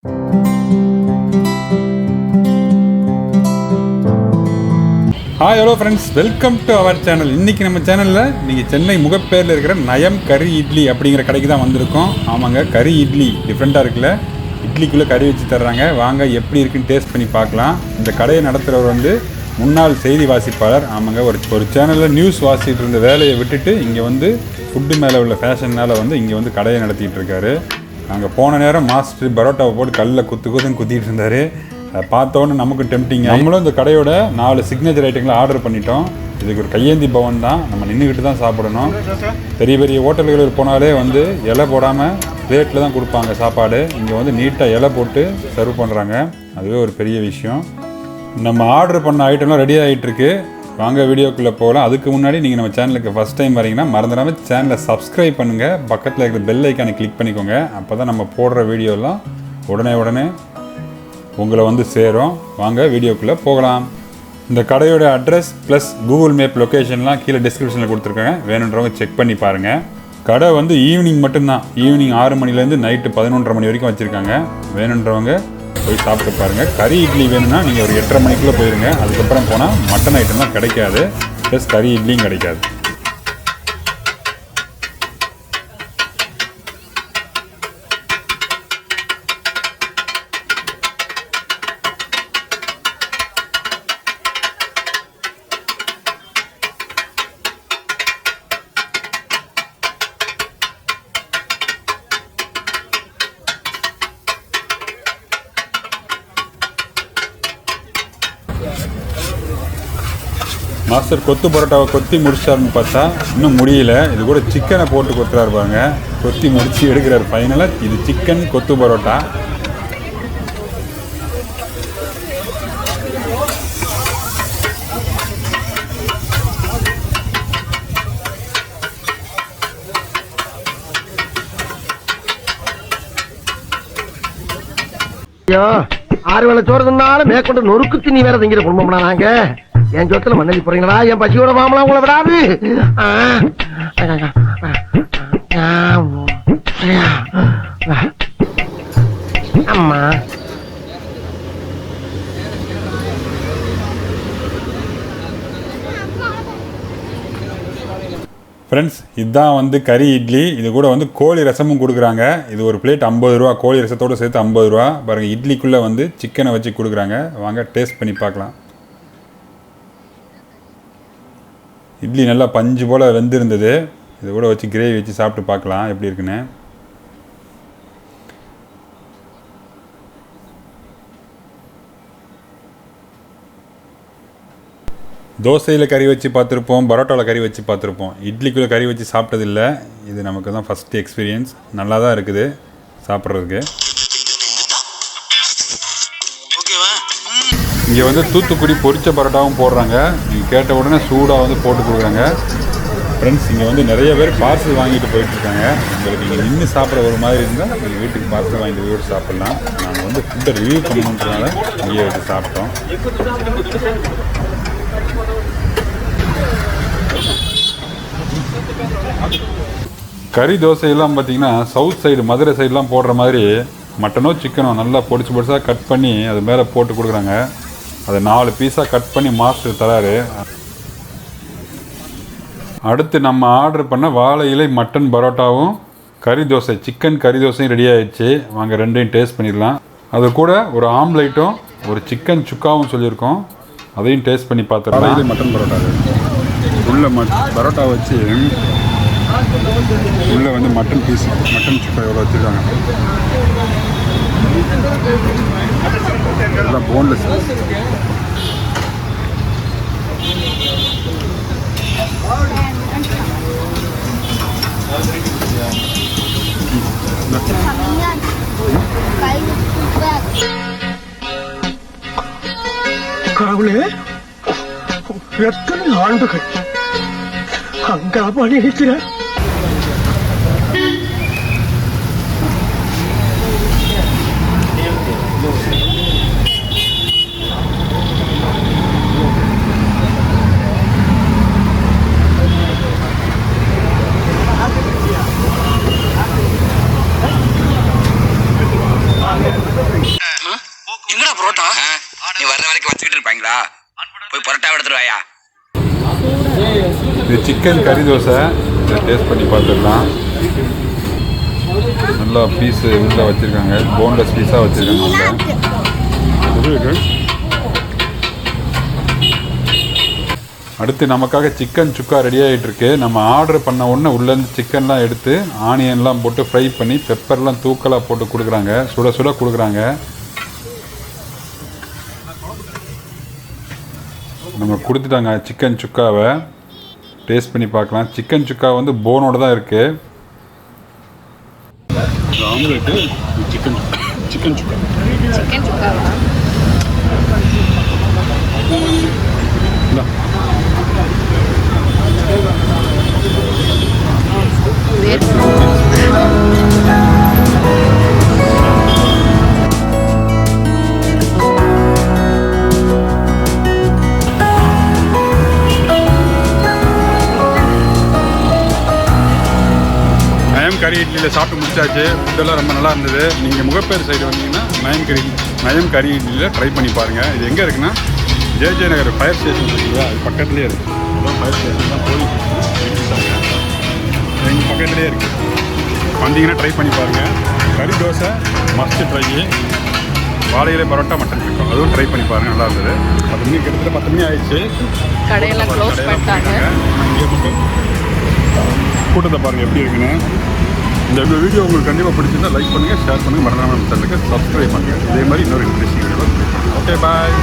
Hi hello friends, welcome to our channel. இன்னைக்கு நம்ம சேனல்ல நீங்க சென்னை முகப்பேர்ல இருக்கிற நயம் கரி இட்லி அப்படிங்கிற கடைக்கு தான் வந்திருக்கோம். ஆமாங்க, கரி இட்லி டிஃபரெண்டா இருக்குல்ல. இட்லிக்குள்ள கறி வச்சு தர்றாங்க. வாங்க எப்படி இருக்குன்னு டேஸ்ட் பண்ணி பார்க்கலாம். இந்த கடையை நடத்துறவர் வந்து முன்னாள் செய்தி வாசிப்பாளர். ஆமாங்க, ஒரு சேனல்ல நியூஸ் வாசிட்டு இருந்த வேலையை விட்டுட்டு இங்க வந்து ஃபுட் மேல உள்ள ஃபேஷன்னால வந்து இங்க வந்து கடையை நடத்திட்டு இருக்காரு. அங்கே போன நேரம் மாஸ்டர் பரோட்டாவை போட்டு கல்லில் குத்திட்டு இருந்தார். அதை பார்த்தோன்னு நமக்கு டெம்டிங். நம்மளும் இந்த கடையோட 4 சிக்னேச்சர் ஐட்டங்களை ஆர்டர் பண்ணிட்டோம். இதுக்கு ஒரு கையேந்தி பவன் தான், நம்ம நின்றுக்கிட்டு தான் சாப்பிடணும். பெரிய பெரிய ஹோட்டல்கள் போனாலே வந்து இலை போடாமல் பிளேட்டில் தான் கொடுப்பாங்க சாப்பாடு. இங்கே வந்து நீட்டாக இலை போட்டு சர்வ் பண்ணுறாங்க. அதுவே ஒரு பெரிய விஷயம். நம்ம ஆர்டர் பண்ண ஐட்டம்லாம் ரெடி ஆகிட்டுருக்கு. வாங்க வீடியோக்குள்ளே போகலாம். அதுக்கு முன்னாடி நீங்கள் நம்ம சேனலுக்கு ஃபஸ்ட் டைம் வரீங்கன்னா மறந்துடாமல் சேனலை சப்ஸ்கிரைப் பண்ணுங்கள். பக்கத்தில் இருக்கிற பெல் ஐக்கானை கிளிக் பண்ணிக்கோங்க. அப்போ தான் நம்ம போடுற வீடியோலாம் உடனே உங்களை வந்து சேரும். வாங்க வீடியோக்குள்ளே போகலாம். இந்த கடையோட அட்ரஸ் ப்ளஸ் கூகுள் மேப் லொக்கேஷன்லாம் கீழே டிஸ்கிரிப்ஷனில் கொடுத்துருக்கேன். வேணுன்றவங்க செக் பண்ணி பாருங்கள். கடை வந்து ஈவினிங் மட்டும்தான். ஈவினிங் 6 மணிலேருந்து நைட்டு 11:30 மணி வரைக்கும் வச்சுருக்காங்க. வேணுன்றவங்க போய் சாப்பிட்டு பாருங்கள். கறி இட்லி வேணும்னா நீங்கள் ஒரு 8:30 மணிக்குள்ளே போயிருங்க. அதுக்கப்புறம் போனால் மட்டன் ஐட்டம்லாம் கிடைக்காது, ப்ளஸ் கறி இட்லியும் கிடைக்காது. மாஸ்டர் கொத்து பரோட்டாவை கொத்தி முடிச்சாருன்னு பார்த்தா இன்னும் முடியல. இது கூட சிக்கனை போட்டு கொத்துறாரு பாருங்க. கொத்தி முடிச்சு எடுக்கிறார் ஃபைனலாக. இது சிக்கன் கொத்து பரோட்டா. ஐயோ, 6 வேளை சோறு தின்னாலும் மேற்கொண்டு நொறுக்கு திணி வேற திங்கிற குடும்பம்னா நாங்க. என் சொத்துல மண்ணலி போறீங்களா? என் பசியோட மாமலாம் உங்களை விடாது. அம்மா ஃப்ரெண்ட்ஸ், இதுதான் வந்து கறி இட்லி. இது கூட வந்து கோழி ரசமும் கொடுக்குறாங்க. இது ஒரு பிளேட் 50 ரூபா. கோழி ரசத்தோடு சேர்த்து 50 ரூபா. பாருங்கள், இட்லிக்குள்ளே வந்து சிக்கனை வச்சு கொடுக்குறாங்க. வாங்க டேஸ்ட் பண்ணி பார்க்கலாம். இட்லி நல்லா பஞ்சு போல் வெந்திருந்தது. இது கூட வச்சு கிரேவி வச்சு சாப்பிட்டு பார்க்கலாம் எப்படி இருக்குன்னு. தோசையில் கறி வச்சு பார்த்துருப்போம், பரோட்டாவில் கறி வச்சு பார்த்துருப்போம். இட்லிக்குள்ளே கறி வச்சு சாப்பிட்டதில்லை. இது நமக்கு தான் ஃபஸ்ட்டு எக்ஸ்பீரியன்ஸ். நல்லா தான் இருக்குது சாப்பிட்றதுக்கு. இங்கே வந்து தூத்துக்குடி பொரிச்ச பரோட்டாவும் போடுறாங்க. நீங்கள் கேட்ட உடனே சூடாக வந்து போட்டு கொடுக்குறாங்க. ஃப்ரெண்ட்ஸ், இங்கே வந்து நிறைய பேர் பார்சல் வாங்கிட்டு போயிட்டுருக்காங்க. உங்களுக்கு இங்கே நின்று சாப்பிட்ற ஒரு மாதிரி இருந்தால் நீங்கள் வீட்டுக்கு பார்சல் வாங்கிட்டு போய் சாப்பிட்லாம். நாங்கள் வந்து ஃபுட்டை ரிவ்யூ பண்ணணுன்றதுனால இங்கேயே வச்சு சாப்பிட்டோம். கறி தோசையெல்லாம் பார்த்தீங்கன்னா சவுத் சைடு மதுரை சைடெலாம் போடுற மாதிரி மட்டனோ சிக்கனோ நல்லா பொடிசாக கட் பண்ணி அது மேலே போட்டு கொடுக்குறாங்க. அதை 4 பீஸாக கட் பண்ணி மாஸ்டர் தராரு. அடுத்து நம்ம ஆர்டர் பண்ண வாழை இலை மட்டன் பரோட்டாவும் கறி தோசை சிக்கன் கறி தோசையும் ரெடி ஆகிடுச்சு. வாங்க ரெண்டையும் டேஸ்ட் பண்ணிடலாம். அது கூட ஒரு ஆம்லேட்டும் ஒரு சிக்கன் சுக்காவும் சொல்லியிருக்கோம். அதையும் டேஸ்ட் பண்ணி பார்த்துடலாம். இது மட்டன் பரோட்டா. உள்ள பரோட்டா வச்சு உள்ளே வந்து மட்டன் பீஸ் மட்டன் சுக்கா எவ்வளோ வச்சுருக்காங்க. எல்லாம் போன்லெஸ். கடவுளே, எத்தனை ஆண்டுகள் அங்க பண்ணிருக்கிற. எங்கடா புரோட்டா? நீ வர்ற வரைக்கும் வச்சுக்கிட்டு இருப்பாங்களா? போய் பரோட்டா எடுத்துட்டு வாயா. இது சிக்கன் கறி தோசை. இதை டேஸ்ட் பண்ணி பார்த்துடலாம். நல்லா பீஸு உள்ளே வச்சுருக்காங்க, போன்லெஸ் பீஸாக வச்சுருக்காங்க உள்ள. அடுத்து நமக்காக சிக்கன் சுக்கா ரெடி ஆகிட்டுருக்கு. நம்ம ஆர்டர் பண்ண உடனே உள்ளேருந்து சிக்கன்லாம் எடுத்து ஆனியன்லாம் போட்டு ஃப்ரை பண்ணி பெப்பர்லாம் தூக்கலாக போட்டு கொடுக்குறாங்க. சுட சுட கொடுக்குறாங்க. நம்ம கொடுத்துட்டாங்க சிக்கன் சுக்காவை. டேஸ்ட் பண்ணி பார்க்கலாம். சிக்கன் சுக்கா வந்து போனோடு தான் இருக்குது. ஆம்லேட்டு சிக்கன் சுக்கா சிக்கன் சுக்காவா? நயம் கறி இட்லியில் சாப்பிட்டு முடிச்சாச்சு. ஃபுட்டெல்லாம் ரொம்ப நல்லா இருந்தது. நீங்கள் முகப்பேர் சைடு வந்தீங்கன்னா நயம் கறி இட்லியில் ட்ரை பண்ணி பாருங்கள். இது எங்கே இருக்குன்னா ஜே நகர் ஃபயர் ஸ்டேஷன் இருக்குல்ல, அது பக்கத்துலேயே இருக்குது. அதுதான் ஃபயர் ஸ்டேஷன் தான் போய் எங்கள் பக்கத்துலேயே இருக்குது. வந்தீங்கன்னா ட்ரை பண்ணி பாருங்கள். கறி தோசை மஸ்ட் ட்ரை. வாழையில பரோட்டா மட்டன் இருக்கும், அதுவும் ட்ரை பண்ணி பாருங்கள். நல்லா இருந்தது. 10 மணி கிட்டத்தட்ட 10 மணி ஆயிடுச்சு. கடையெல்லாம் க்ளோஸ் பண்ணிட்டாங்க. இங்கே மட்டும் கூட்டத்தை பாருங்கள் எப்படி இருக்குன்னு. இந்த வீடியோ உங்களுக்கு கண்டிப்பாக பிடிச்சிருந்தா லைக் பண்ணுங்கள், ஷேர் பண்ணுங்கள், மறக்காம நம்ம சேனலுக்கு சப்ஸ்கிரைப் பண்ணுங்கள். இதே மாதிரி இன்னொரு இன்ட்ரெஸ்டிங் வீடியோ. Okay bye.